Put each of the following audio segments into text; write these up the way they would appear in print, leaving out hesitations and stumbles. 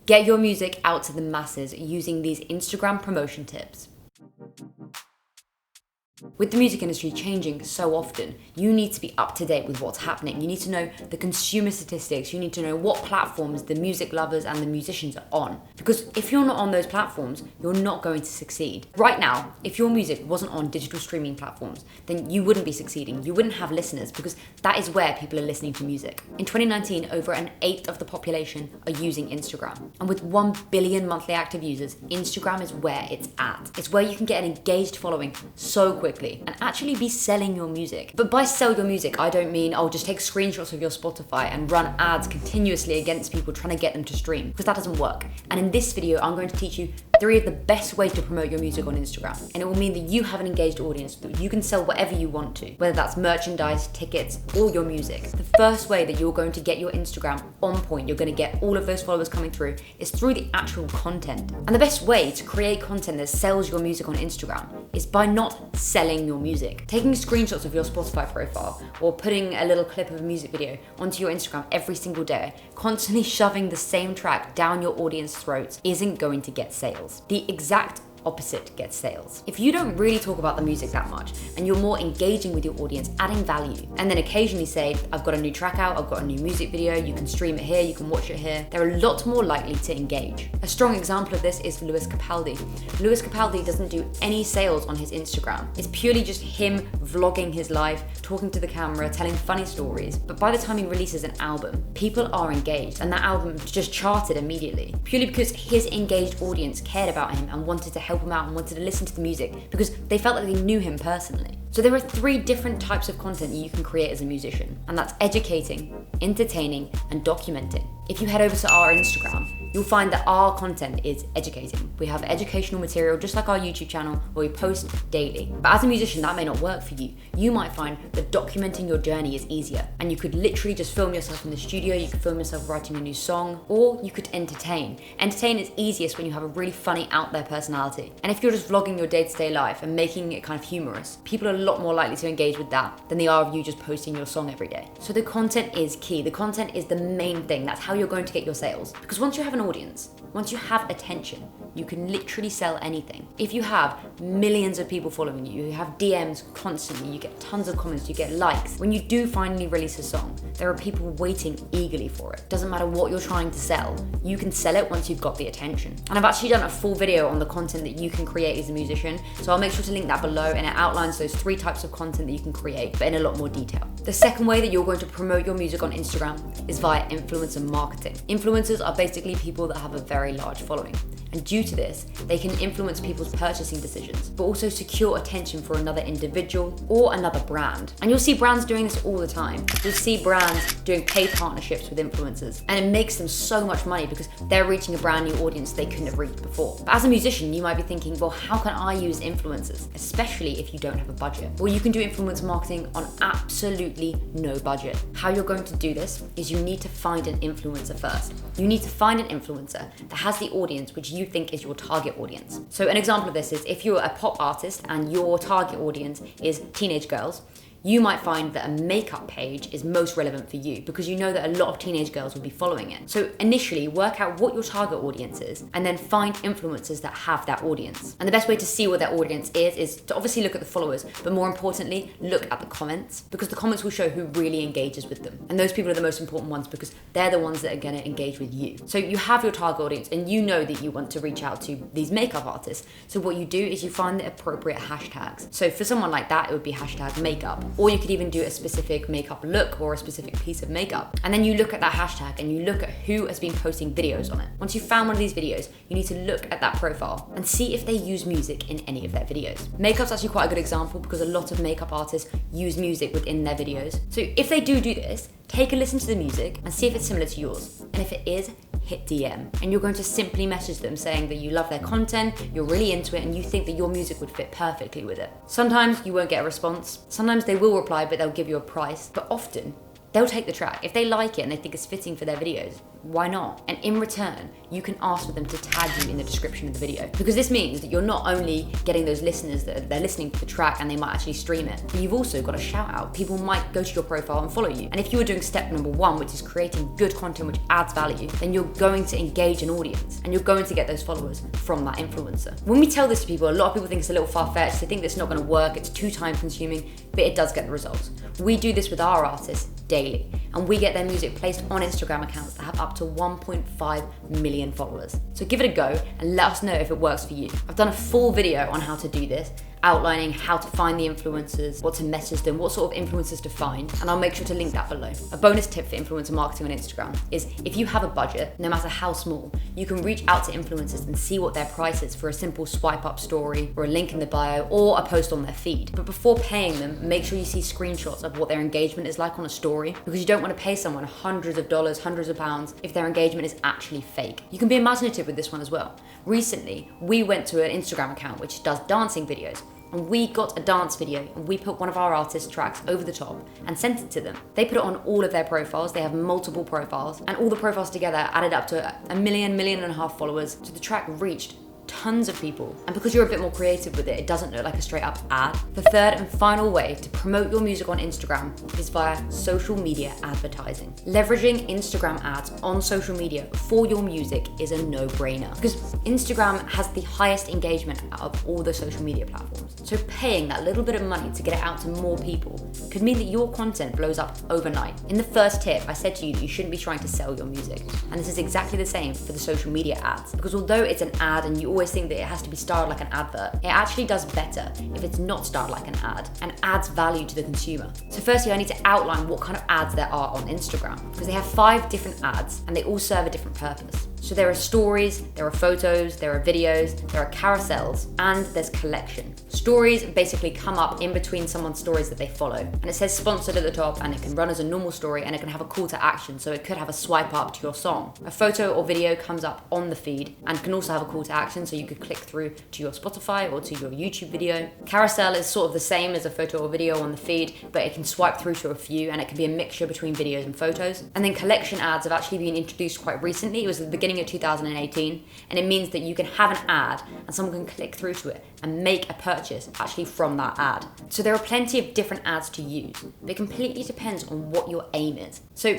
Get your music out to the masses using these Instagram promotion tips. With the music industry changing so often, you need to be up to date with what's happening. You need to know the consumer statistics. You need to know what platforms the music lovers and the musicians are on. Because if you're not on those platforms, you're not going to succeed. Right now, if your music wasn't on digital streaming platforms, then you wouldn't be succeeding. You wouldn't have listeners because that is where people are listening to music. In 2019, over an eighth of the population are using Instagram. And with 1 billion monthly active users, Instagram is where it's at. It's where you can get an engaged following so quickly and actually be selling your music. But by sell your music, I don't mean, just take screenshots of your Spotify and run ads continuously against people trying to get them to stream, because that doesn't work. And in this video, I'm going to teach you 3 of the best ways to promote your music on Instagram. And it will mean that you have an engaged audience, that you can sell whatever you want to, whether that's merchandise, tickets, or your music. The first way that you're going to get your Instagram on point, you're going to get all of those followers coming through, is through the actual content. And the best way to create content that sells your music on Instagram is by not selling your music. Taking screenshots of your Spotify profile or putting a little clip of a music video onto your Instagram every single day, constantly shoving the same track down your audience's throats, isn't going to get sales. The exact opposite gets sales. If you don't really talk about the music that much and you're more engaging with your audience, adding value, and then occasionally say, I've got a new track out, I've got a new music video, you can stream it here, you can watch it here, they're a lot more likely to engage. A strong example of this is Lewis Capaldi. Lewis Capaldi doesn't do any sales on his Instagram. It's purely just him vlogging his life, talking to the camera, telling funny stories. But by the time he releases an album, people are engaged, and that album just charted immediately, purely because his engaged audience cared about him and wanted to help him out and wanted to listen to the music because they felt like they knew him personally. So there are 3 different types of content that you can create as a musician, and that's educating, entertaining, and documenting. If you head over to our Instagram, you'll find that our content is educating. We have educational material just like our YouTube channel where we post daily. But as a musician, that may not work for you. You might find that documenting your journey is easier, and you could literally just film yourself in the studio, you could film yourself writing a new song, or you could entertain. Entertain is easiest when you have a really funny, out there personality. And if you're just vlogging your day-to-day life and making it kind of humorous, people are a lot more likely to engage with that than they are of you just posting your song every day. So the content is key. The content is the main thing. That's how you're going to get your sales. Because once you have an audience, once you have attention, you can literally sell anything. If you have millions of people following you, you have DMs constantly, you get tons of comments, you get likes. When you do finally release a song, there are people waiting eagerly for it. Doesn't matter what you're trying to sell, you can sell it once you've got the attention. And I've actually done a full video on the content that you can create as a musician, so I'll make sure to link that below, and it outlines those 3 types of content that you can create, but in a lot more detail. The second way that you're going to promote your music on Instagram is via influencer marketing. Influencers are basically people that have a very large following. And due to this, they can influence people's purchasing decisions, but also secure attention for another individual or another brand. And you'll see brands doing this all the time. You'll see brands doing paid partnerships with influencers, and it makes them so much money because they're reaching a brand new audience they couldn't have reached before. But as a musician, you might be thinking, well, how can I use influencers? Especially if you don't have a budget. Well, you can do influencer marketing on absolutely no budget. How you're going to do this is you need to find an influencer first. You need to find an influencer that has the audience which you think is your target audience. So an example of this is if you're a pop artist and your target audience is teenage girls, you might find that a makeup page is most relevant for you because you know that a lot of teenage girls will be following it. So initially work out what your target audience is and then find influencers that have that audience. And the best way to see what that audience is to obviously look at the followers, but more importantly, look at the comments, because the comments will show who really engages with them. And those people are the most important ones because they're the ones that are gonna engage with you. So you have your target audience and you know that you want to reach out to these makeup artists. So what you do is you find the appropriate hashtags. So for someone like that, it would be hashtag makeup. Or you could even do a specific makeup look or a specific piece of makeup. And then you look at that hashtag and you look at who has been posting videos on it. Once you've found one of these videos, you need to look at that profile and see if they use music in any of their videos. Makeup's actually quite a good example because a lot of makeup artists use music within their videos. So if they do this, take a listen to the music and see if it's similar to yours. And if it is, hit DM. And you're going to simply message them saying that you love their content, you're really into it, and you think that your music would fit perfectly with it. Sometimes you won't get a response. Sometimes they will reply, but they'll give you a price. But often, they'll take the track. If they like it and they think it's fitting for their videos, why not? And in return, you can ask for them to tag you in the description of the video. Because this means that you're not only getting those listeners that they're listening to the track and they might actually stream it, but you've also got a shout out. People might go to your profile and follow you. And if you were doing step number 1, which is creating good content which adds value, then you're going to engage an audience and you're going to get those followers from that influencer. When we tell this to people, a lot of people think it's a little far-fetched. They think it's not going to work. It's too time consuming, but it does get the results. We do this with our artists daily, and we get their music placed on Instagram accounts that have up to 1.5 million followers. So give it a go and let us know if it works for you. I've done a full video on how to do this, outlining how to find the influencers, what to message them, what sort of influencers to find, and I'll make sure to link that below. A bonus tip for influencer marketing on Instagram is if you have a budget, no matter how small, you can reach out to influencers and see what their price is for a simple swipe up story or a link in the bio or a post on their feed. But before paying them, make sure you see screenshots of what their engagement is like on a story, because you don't want to pay someone hundreds of dollars, hundreds of pounds if their engagement is actually fake. You can be imaginative with this one as well. Recently, we went to an Instagram account which does dancing videos, and we got a dance video and we put one of our artists' tracks over the top and sent it to them. They put it on all of their profiles. They have multiple profiles, and all the profiles together added up to 1 million, 1.5 million followers. So the track reached tons of people. And because you're a bit more creative with it, it doesn't look like a straight up ad. The third and final way to promote your music on Instagram is via social media advertising. Leveraging Instagram ads on social media for your music is a no-brainer, because Instagram has the highest engagement out of all the social media platforms. So paying that little bit of money to get it out to more people could mean that your content blows up overnight. In the first tip, I said to you that you shouldn't be trying to sell your music. And this is exactly the same for the social media ads, because although it's an ad and you always think that it has to be styled like an advert, it actually does better if it's not styled like an ad and adds value to the consumer. So firstly, I need to outline what kind of ads there are on Instagram, because they have 5 different ads and they all serve a different purpose. So there are stories, there are photos, there are videos, there are carousels, and there's collection. Stories basically come up in between someone's stories that they follow, and it says sponsored at the top, and it can run as a normal story, and it can have a call to action, so it could have a swipe up to your song. A photo or video comes up on the feed and can also have a call to action, so you could click through to your Spotify or to your YouTube video. Carousel is sort of the same as a photo or video on the feed, but it can swipe through to a few, and it can be a mixture between videos and photos. And then collection ads have actually been introduced quite recently. It was at the beginning of 2018, and it means that you can have an ad and someone can click through to it and make a purchase actually from that ad. So there are plenty of different ads to use, but it completely depends on what your aim is. So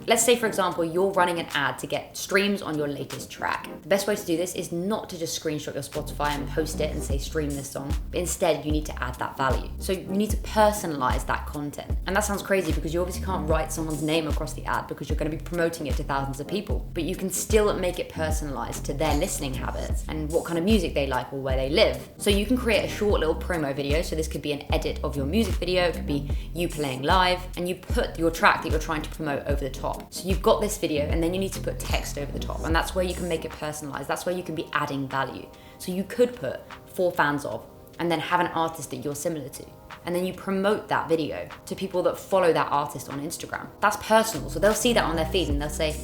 let's say, for example, you're running an ad to get streams on your latest track. The best way to do this is not to just screenshot your Spotify and post it and say stream this song, but instead you need to add that value. So you need to personalize that content. And that sounds crazy because you obviously can't write someone's name across the ad because you're going to be promoting it to thousands of people, but you can still make it personalized to their listening habits and what kind of music they like or where they live. So you can create a short little promo video. So this could be an edit of your music video, it could be you playing live, and you put your track that you're trying to promote over the top. So you've got this video, and then you need to put text over the top, and that's where you can make it personalized. That's where you can be adding value. So you could put 4 fans of, and then have an artist that you're similar to. And then you promote that video to people that follow that artist on Instagram. That's personal, so they'll see that on their feed and they'll say,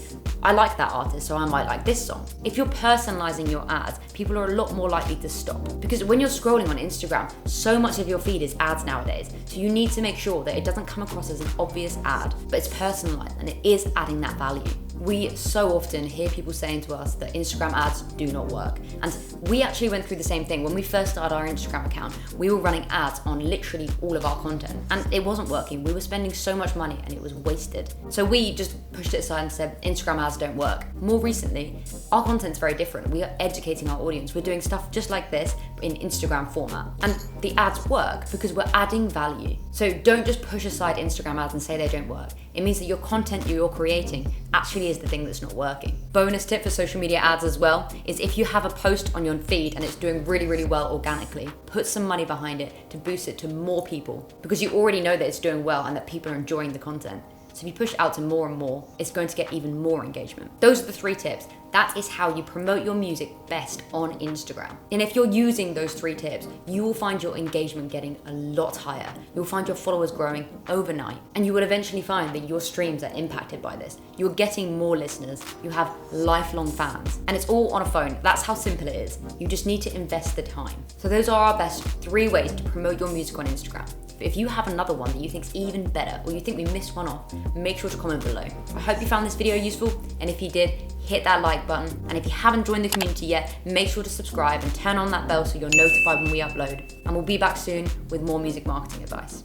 I like that artist, so I might like this song. If you're personalizing your ads, people are a lot more likely to stop. Because when you're scrolling on Instagram, so much of your feed is ads nowadays. So you need to make sure that it doesn't come across as an obvious ad, but it's personalized and it is adding that value. We so often hear people saying to us that Instagram ads do not work. And we actually went through the same thing. When we first started our Instagram account, we were running ads on literally all of our content, and it wasn't working. We were spending so much money and it was wasted. So we just pushed it aside and said, Instagram ads don't work. More recently, our content's very different. We are educating our audience. We're doing stuff just like this in Instagram format. And the ads work because we're adding value. So don't just push aside Instagram ads and say they don't work. It means that your content you're creating actually is the thing that's not working. Bonus tip for social media ads as well is if you have a post on your feed and it's doing really, really well organically, put some money behind it to boost it to more people, because you already know that it's doing well and that people are enjoying the content. So if you push out to more and more, it's going to get even more engagement. Those are the 3 tips. That is how you promote your music best on Instagram. And if you're using those 3 tips, you will find your engagement getting a lot higher. You'll find your followers growing overnight. And you will eventually find that your streams are impacted by this. You're getting more listeners. You have lifelong fans. And it's all on a phone. That's how simple it is. You just need to invest the time. So those are our best 3 ways to promote your music on Instagram. But if you have another one that you think is even better, or you think we missed one off, make sure to comment below. I hope you found this video useful, and if you did, hit that like button. And if you haven't joined the community yet, make sure to subscribe and turn on that bell so you're notified when we upload. And we'll be back soon with more music marketing advice.